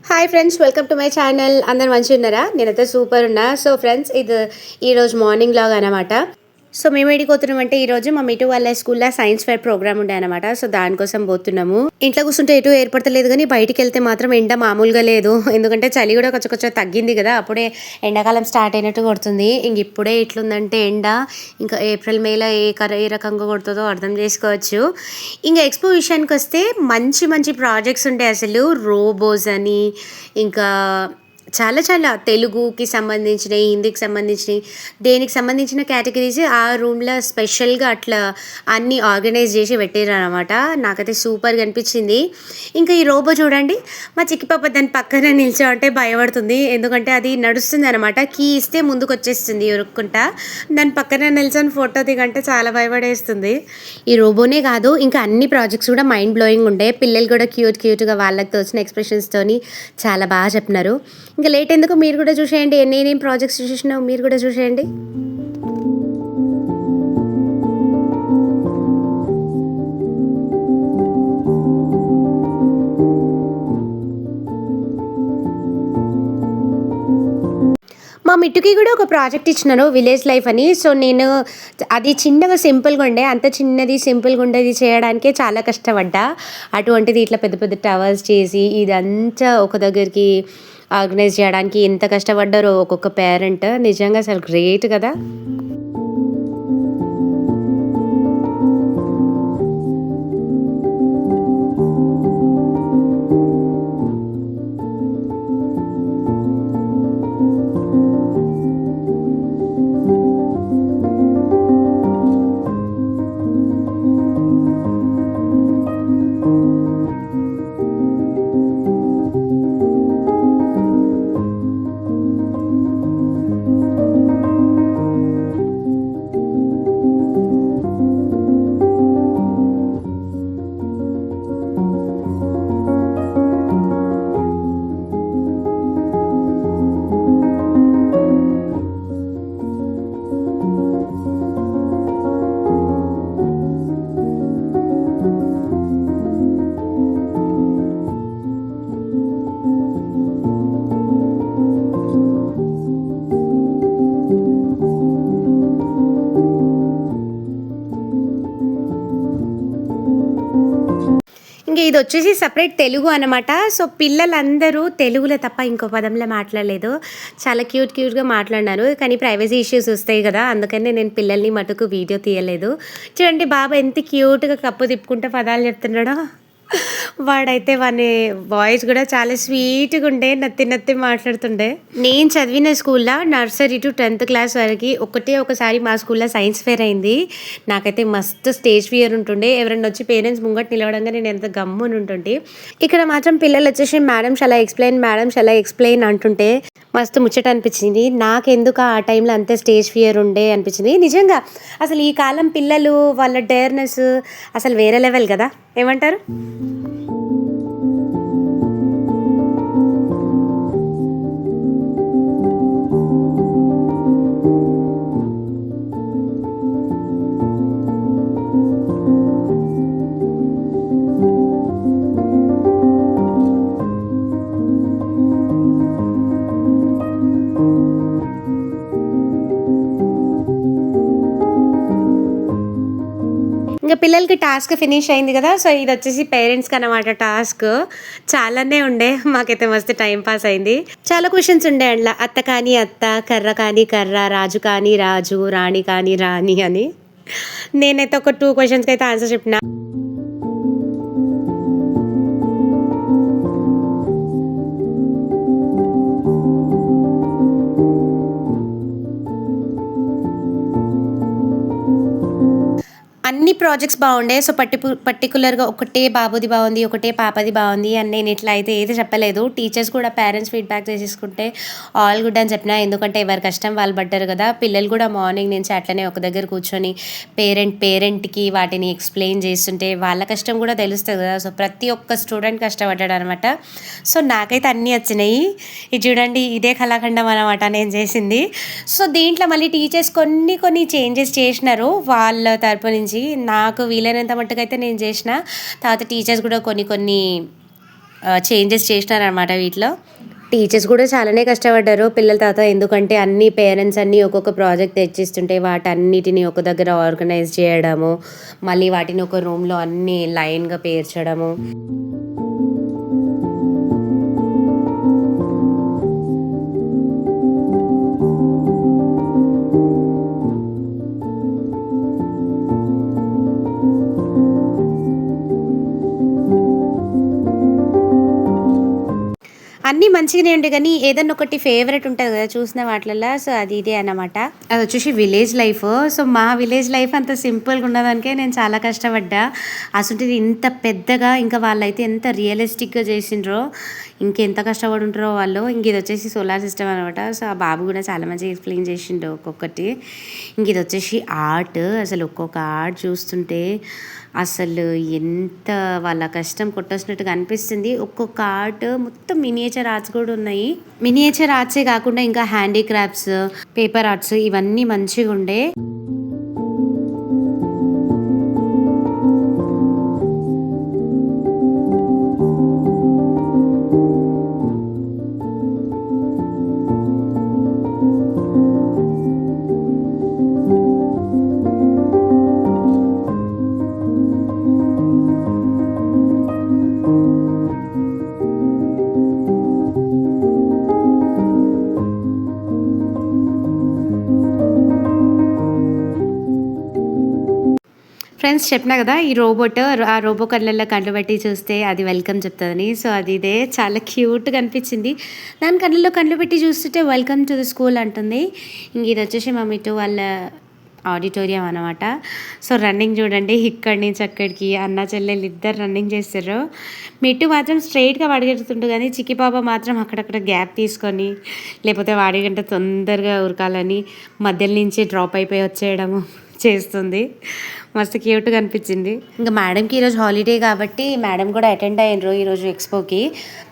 Hi friends, welcome to my channel. అందరు మంచిగా ఉన్నారా? నేనైతే సూపర్ ఉన్నా. సో ఫ్రెండ్స్, ఇది ఈరోజు మార్నింగ్ లాగ్ అనమాట. సో మేము ఏడికి పోతున్నామంటే ఈరోజు మా మిటు వాళ్ళ స్కూల్లో సైన్స్ ఫేర్ ప్రోగ్రామ్ ఉండే అనమాట. సో దానికోసం పోతున్నాము. ఇంట్లో కూర్చుంటే ఎటు ఏర్పడతలేదు, కానీ బయటికి వెళ్తే మాత్రం ఎండ మామూలుగా లేదు. ఎందుకంటే చలి కూడా కొంచెం తగ్గింది కదా, అప్పుడే ఎండాకాలం స్టార్ట్ అయినట్టు కొడుతుంది. ఇంక ఇప్పుడే ఇట్లుందంటే ఎండ ఇంకా ఏప్రిల్ మేలో ఏ రకంగా కొడుతుందో అర్థం చేసుకోవచ్చు. ఇంకా ఎక్స్పో విషయానికి వస్తే మంచి మంచి ప్రాజెక్ట్స్ ఉంటాయి. అసలు రోబోస్ అని, ఇంకా చాలా చాలా తెలుగుకి సంబంధించినవి, హిందీకి సంబంధించినవి, దేనికి సంబంధించిన కేటగిరీస్ ఆ రూమ్లో స్పెషల్గా అట్లా అన్నీ ఆర్గనైజ్ చేసి పెట్టారు అనమాట. నాకైతే సూపర్గా అనిపించింది. ఇంకా ఈ రోబో చూడండి, మా చిక్కిపాప దాని పక్కన నిల్చోంటే భయపడుతుంది. ఎందుకంటే అది నడుస్తుంది అనమాట, కీ ఇస్తే ముందుకు వచ్చేస్తుంది ఉరుక్కుంటా. దాని పక్కన నిల్చొని ఫోటో దిగంటే చాలా భయపడేస్తుంది. ఈ రోబోనే కాదు, ఇంకా అన్ని ప్రాజెక్ట్స్ కూడా మైండ్ బ్లోయింగ్ ఉండే. పిల్లలు కూడా క్యూట్గా వాళ్ళకి తోచిన ఎక్స్ప్రెషన్స్తోని చాలా బాగా చెప్పినారు. ఇంకా లేట్ ఎందుకు, మీరు కూడా చూసేయండి. నేనేం ప్రాజెక్ట్స్ చూసేసినావు మీరు కూడా చూసేయండి. మా మిట్టుకి కూడా ఒక ప్రాజెక్ట్ ఇచ్చినారు, విలేజ్ లైఫ్ అని. సో నేను అది చిన్నగా సింపుల్గా ఉండే, అంత చిన్నది సింపుల్గా ఉండేది చేయడానికే చాలా కష్టపడ్డా. అటువంటిది ఇట్లా పెద్ద పెద్ద టవర్స్ చేసి ఇదంతా ఒక దగ్గరికి ఆర్గనైజ్ చేయడానికి ఎంత కష్టపడ్డారో ఒక్కొక్క పేరెంట్. నిజంగా అసలు గ్రేట్ కదా. ఇంకా ఇది వచ్చేసి సపరేట్ తెలుగు అనమాట. సో పిల్లలందరూ తెలుగులో తప్ప ఇంకో పదంలో మాట్లాడలేదు. చాలా క్యూట్గా మాట్లాడినారు. కానీ ప్రైవసీ ఇష్యూస్ వస్తాయి కదా, అందుకని నేను పిల్లల్ని మటుకు వీడియో తీయలేదు. చూడండి బాబా ఎంత క్యూట్గా కప్పు తిప్పుకుంటే పదాలు చెప్తున్నాడో. వాడైతే వాని వాయిస్ కూడా చాలా స్వీట్గా ఉండే, నత్తి మాట్లాడుతుండే. నేను చదివిన స్కూల్లో నర్సరీ టు 10th క్లాస్ వరకు ఒకసారి మా స్కూల్లో సైన్స్ ఫేర్ అయింది. నాకైతే మస్తు స్టేజ్ ఫియర్ ఉంటుండే. ఎవరైనా వచ్చి పేరెంట్స్ ముంగట్ నిలవడంగా నేను ఎంత గమ్మున ఉంటుండే. ఇక్కడ మాత్రం పిల్లలు వచ్చేసి మేడం చాలా ఎక్స్ప్లెయిన్ అంటుంటే మస్తు ముచ్చట అనిపించింది. నాకెందుకు ఆ టైంలో అంతే స్టేజ్ ఫియర్ ఉండే అనిపించింది. నిజంగా అసలు ఈ కాలం పిల్లలు వాళ్ళ డేర్నెస్ అసలు వేరే లెవెల్ కదా, ఏమంటారు? ఇంకా పిల్లలకి టాస్క్ ఫినిష్ అయింది కదా. సో ఇది వచ్చేసి పేరెంట్స్కి అన్నమాట టాస్క్. చాలానే ఉండే, మాకైతే మస్తు టైం పాస్ అయింది. చాలా క్వశ్చన్స్ ఉండే అందులో. అత్త కానీ అత్త, కర్ర కానీ కర్ర, రాజు కానీ రాజు, రాణి కానీ రాణి అని. నేనైతే ఒక 2 క్వశ్చన్స్కి అయితే ఆన్సర్ చెప్పిన. అన్ని ప్రాజెక్ట్స్ బాగుండే. సో పర్టికులర్గా ఒకటే బాబుది బాగుంది, ఒకటే పాపది బాగుంది అని నేను ఇట్లా అయితే ఏది చెప్పలేదు. టీచర్స్ కూడా పేరెంట్స్ ఫీడ్బ్యాక్ చేసుకుంటే ఆల్ గుడ్ అని చెప్పిన. ఎందుకంటే ఎవరి కష్టం వాళ్ళు పడ్డారు కదా. పిల్లలు కూడా మార్నింగ్ నుంచి అట్లనే ఒక దగ్గర కూర్చొని పేరెంట్కి వాటిని ఎక్స్ప్లెయిన్ చేస్తుంటే వాళ్ళ కష్టం కూడా తెలుస్తుంది కదా. సో ప్రతి ఒక్క స్టూడెంట్ కష్టపడ్డాడు అనమాట. సో నాకైతే అన్నీ వచ్చినాయి. ఇది చూడండి, ఇదే కళాఖండం అనమాట నేను చేసింది. సో దీంట్లో మళ్ళీ టీచర్స్ కొన్ని చేంజెస్ చేసినారు వాళ్ళ తరపు నుంచి. నాకు వీలైనంత మట్టుకైతే నేను చేసిన. తర్వాత టీచర్స్ కూడా కొన్ని చేంజెస్ చేసినారనమాట వీటిలో. టీచర్స్ కూడా చాలానే కష్టపడ్డారు పిల్లల తర్వాత, ఎందుకంటే అన్ని పేరెంట్స్ అన్నీ ఒక్కొక్క ప్రాజెక్ట్ తెచ్చిస్తుంటే వాటన్నిటిని ఒక దగ్గర ఆర్గనైజ్ చేయడము, మళ్ళీ వాటిని ఒక రూమ్లో అన్నీ లైన్గా పేర్చడము. అన్నీ మంచిగానే ఉంటాయి కానీ ఏదన్నా ఒకటి ఫేవరెట్ ఉంటుంది కదా చూసిన వాటిలలో. సో అది ఇదే అన్నమాట. అది వచ్చేసి విలేజ్ లైఫ్. సో మా విలేజ్ లైఫ్ అంత సింపుల్గా ఉన్నదానికే నేను చాలా కష్టపడ్డా. అసలు ఇంత పెద్దగా ఇంకా వాళ్ళైతే ఎంత రియలిస్టిక్గా చేసిండ్రో, ఇంకెంత కష్టపడి ఉంటారో వాళ్ళు. ఇంక ఇది వచ్చేసి సోలార్ సిస్టమ్ అనమాట. సో ఆ బాబు కూడా చాలా మంచిగా ఎక్స్ప్లెయిన్ చేసిండు ఒక్కొక్కటి. ఇంక ఇది వచ్చేసి ఆర్ట్. అసలు ఒక్కొక్క ఆర్ట్ చూస్తుంటే అసలు ఎంత వాళ్ళ కష్టం కొట్టొచ్చినట్టుగా అనిపిస్తుంది. ఒక్కొక్క ఆర్ట్ మొత్తం మినియేచర్ ఆర్ట్స్ కూడా ఉన్నాయి. మినియేచర్ ఆర్ట్సే కాకుండా ఇంకా హ్యాండీక్రాఫ్ట్స్, పేపర్ ఆర్ట్స్ ఇవన్నీ మంచిగా ఉండే. ఫ్రెండ్స్ చెప్పినా కదా ఈ రోబోట్, ఆ రోబో కళ్ళల్లో కళ్ళు పెట్టి చూస్తే అది వెల్కమ్ చెప్తుందని. సో అది ఇదే చాలా క్యూట్గా అనిపించింది. దాని కళ్ళల్లో కళ్ళు పెట్టి చూస్తుంటే వెల్కమ్ టు ద స్కూల్ అంటుంది. ఇంక ఇది వచ్చేసి మా మిట్టు వాళ్ళ ఆడిటోరియం అనమాట. సో రన్నింగ్ చూడండి, ఇక్కడి నుంచి అక్కడికి అన్న చెల్లెలు ఇద్దరు రన్నింగ్ చేస్తారు. మిట్టు మాత్రం స్ట్రైట్గా వాడిగెడుతుంటు కానీ చిక్కిపాప మాత్రం అక్కడక్కడ గ్యాప్ తీసుకొని, లేకపోతే వాడిగంట తొందరగా ఉరకాలని మధ్యలో నుంచి డ్రాప్ అయిపోయి వచ్చేయడము చేస్తుంది. మస్తు క్యూట్గా అనిపించింది. ఇంకా మేడంకి ఈరోజు హాలిడే కాబట్టి మేడం కూడా అటెండ్ అయ్యారు ఈరోజు ఎక్స్పోకి.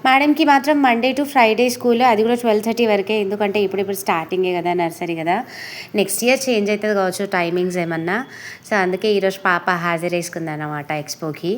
మేడంకి మాత్రం మండే టు ఫ్రైడే స్కూల్, అది కూడా 12:30 వరకే. ఎందుకంటే ఇప్పుడు స్టార్టింగే కదా, నర్సరీ కదా. నెక్స్ట్ ఇయర్ చేంజ్ అవుతుంది కావచ్చు టైమింగ్స్ ఏమన్నా. సో అందుకే ఈరోజు పాప హాజరేసుకుంది అన్నమాట ఎక్స్పోకి.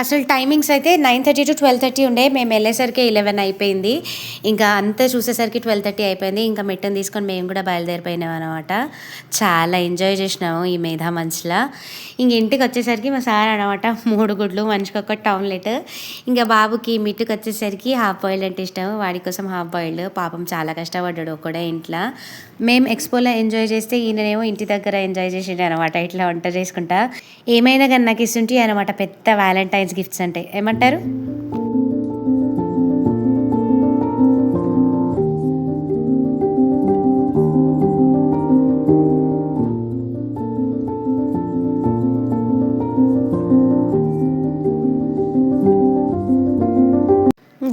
అసలు టైమింగ్స్ అయితే 9:30 to 12:30 ఉండే. మేము వెళ్ళేసరికి 11 అయిపోయింది. ఇంకా అంతా చూసేసరికి 12:30 అయిపోయింది. ఇంకా మెట్టను తీసుకొని మేము కూడా బయలుదేరిపోయినాం అనమాట. చాలా ఎంజాయ్ చేసినాము ఈ మేధా మంచ్లో. ఇంక ఇంటికి వచ్చేసరికి మా సార్ అనమాట 3 గుడ్లు మనిషికి ఒక ఆమ్లెట్. ఇంకా బాబుకి మిట్టుకు వచ్చేసరికి హాఫ్ బాయిల్డ్ అంటే ఇష్టం, వాడి కోసం హాఫ్ బాయిల్డ్. పాపం చాలా కష్టపడ్డాడు ఒక్కడే ఇంట్లో. మేము ఎక్స్పోలో ఎంజాయ్ చేస్తే ఈయననేమో ఇంటి దగ్గర ఎంజాయ్ చేసిండు అనమాట. ఇట్లా వంట చేసుకుంటా ఏమైనా కానీ నాకు ఇస్తుంటే అనమాట పెద్ద వ్యాలంటైన్స్ గిఫ్ట్స్ అంటే ఏమంటారు.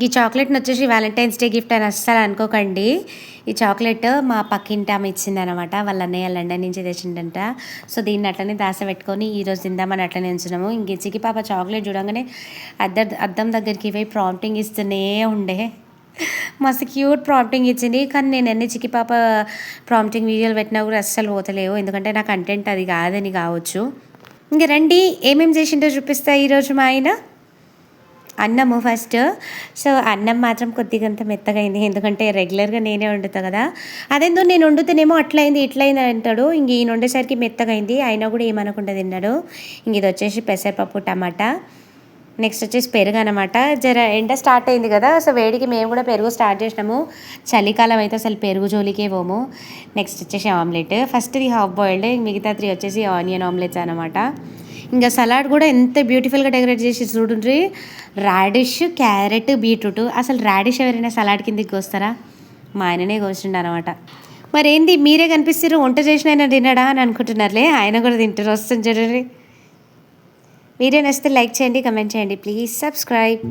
ఈ చాక్లెట్ని వచ్చేసి వ్యాలంటైన్స్ డే గిఫ్ట్ అని అస్సలు అనుకోకండి. ఈ చాక్లెట్ మా పక్కింటి ఆమె ఇచ్చిందనమాట. వాళ్ళ అన్నయ్య లండన్ నుంచి తెచ్చిండంట. సో దీన్ని అట్లనే పెట్టుకొని ఈరోజు తిందామని అట్లనే ఉంచున్నాము. ఇంక చికి పాప చాక్లెట్ చూడంగానే అద్దం దగ్గరికి పోయి ప్రాంప్టింగ్ ఇస్తూనే ఉండే. మస్తు క్యూట్ ప్రాంప్టింగ్ ఇచ్చింది. కానీ నేను ఎన్ని చికి పాప ప్రాంప్టింగ్ వీడియోలు పెట్టినా కూడా అస్సలు పోతలేవు, ఎందుకంటే నా కంటెంట్ అది కాదని కావచ్చు. ఇంక రండి ఏమేమి చేసిండో చూపిస్తా ఈరోజు మా ఆయన. అన్నము ఫస్ట్. సో అన్నం మాత్రం కొద్దిగంత మెత్తగా అయింది, ఎందుకంటే రెగ్యులర్గా నేనే వండుతా కదా. అదేందో నేను వండుతానేమో అట్లయింది ఇట్లయింది అంటాడు. ఇంక ఈయన వండేసరికి మెత్తగా అయింది, అయినా కూడా ఏమనకుండా తిన్నాడు. ఇంక ఇది వచ్చేసి పెసరపప్పు టమాటా. నెక్స్ట్ వచ్చేసి పెరుగు అనమాట. జర ఎండ స్టార్ట్ అయింది కదా, సో వేడికి మేము కూడా పెరుగు స్టార్ట్ చేసినాము. చలికాలం అయితే అసలు పెరుగు జోలికే పోము. నెక్స్ట్ వచ్చేసి ఆమ్లెట్, ఫస్ట్ది హాఫ్ బాయిల్డ్, మిగతా 3 వచ్చేసి ఆనియన్ ఆమ్లెట్స్ అనమాట. ఇంకా సలాడ్ కూడా ఎంత బ్యూటిఫుల్గా డెకరేట్ చేసి చూడండి. Radish, carrot, beetroot. అసలు రాడిష్ ఎవరైనా సలాడ్ కిందకి వస్తారా? మా ఆయననే కోసిండు అనమాట. మరేంది మీరే కనిపిస్తారు, వంట చేసిన ఆయన తినడా అని అనుకుంటున్నారులే, ఆయన కూడా తింటారు. వస్తుంది చూడండి. వీడియో నచ్చితే లైక్ చేయండి, కమెంట్ చేయండి, ప్లీజ్ సబ్స్క్రైబ్.